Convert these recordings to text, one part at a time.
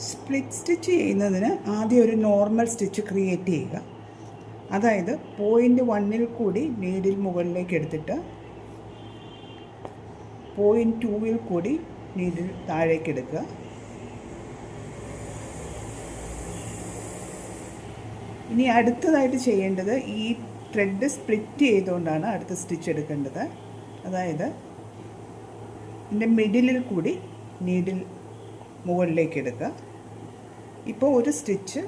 Split stitch ചെയ്യുന്നതിന് ആദ്യം ഒരു നോർമൽ സ്റ്റിച്ച് ക്രിയേറ്റ് ചെയ്യുക. അതായത് പോയിൻ്റ് 1 കൂടി നീഡിൽ മുകളിലേക്ക് എടുത്തിട്ട് പോയിൻ്റ് 2 കൂടി നീഡിൽ താഴേക്ക് എടുക്കുക. ഇനി അടുത്തതായിട്ട് ചെയ്യേണ്ടത് ഈ ത്രെഡ് സ്പ്ലിറ്റ് ചെയ്തുകൊണ്ടാണ് അടുത്ത സ്റ്റിച്ച് എടുക്കേണ്ടത്. അതായത് ഇതിൻ്റെ മിഡിലിൽ കൂടി നീഡിൽ മുകളിലേക്ക് എടുക്കുക. ഇപ്പോൾ ഒരു സ്റ്റിച്ച്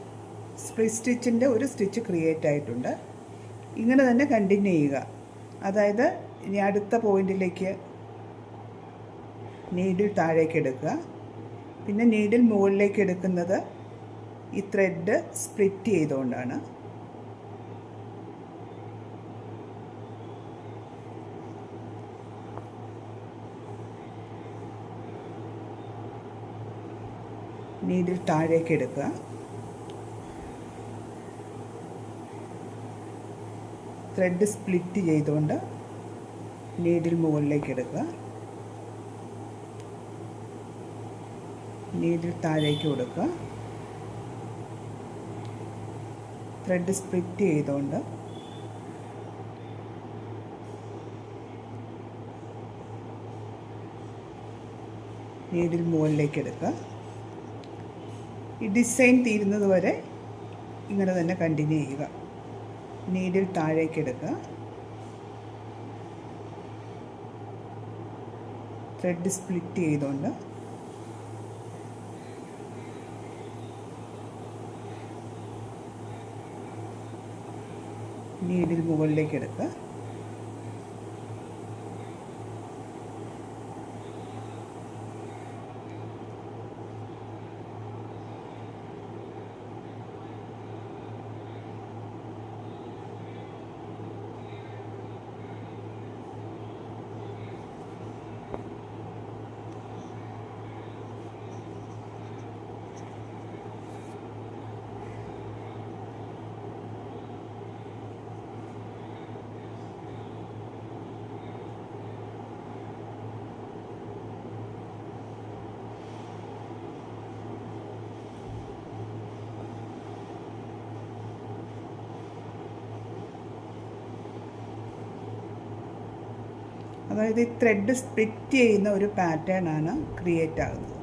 സ്പ്ലിറ്റ് സ്റ്റിച്ചിൻ്റെ ഒരു സ്റ്റിച്ച് ക്രിയേറ്റ് ആയിട്ടുണ്ട്. ഇങ്ങനെ തന്നെ കണ്ടിന്യൂ ചെയ്യുക. അതായത് ഇനി അടുത്ത പോയിന്റിലേക്ക് നീഡിൽ താഴേക്ക് എടുക്കുക. പിന്നെ നീഡിൽ മുകളിലേക്ക് എടുക്കുന്നത് ഈ ത്രെഡ് സ്പ്ലിറ്റ് ചെയ്തുകൊണ്ടാണ്. നീഡിൽ താഴേക്ക് എടുക്കുക. ത്രെഡ് സ്പ്ലിറ്റ് ചെയ്തുകൊണ്ട് നീഡിൽ മുകളിലേക്ക് എടുക്കുക. നീഡിൽ താഴേക്ക് കൊടുക്കുക. ത്രെഡ് സ്പ്ലിറ്റ് ചെയ്തുകൊണ്ട് നീഡിൽ മുകളിലേക്ക് എടുക്കുക. ഈ ഡിസൈൻ തീരുന്നത് വരെ ഇങ്ങനെ തന്നെ കണ്ടിന്യൂ ചെയ്യുക. നീഡിൽ താഴേക്ക് എടുക്കുക. ത്രെഡ് സ്പ്ലിറ്റ് ചെയ്തുകൊണ്ട് നീഡിൽ മുകളിലേക്ക് എടുക്കുക. അതായത് ഈ ത്രെഡ് സ്പ്ലിറ്റ് ചെയ്യുന്ന ഒരു പാറ്റേൺ ആണ് ക്രിയേറ്റ് ആകുന്നത്.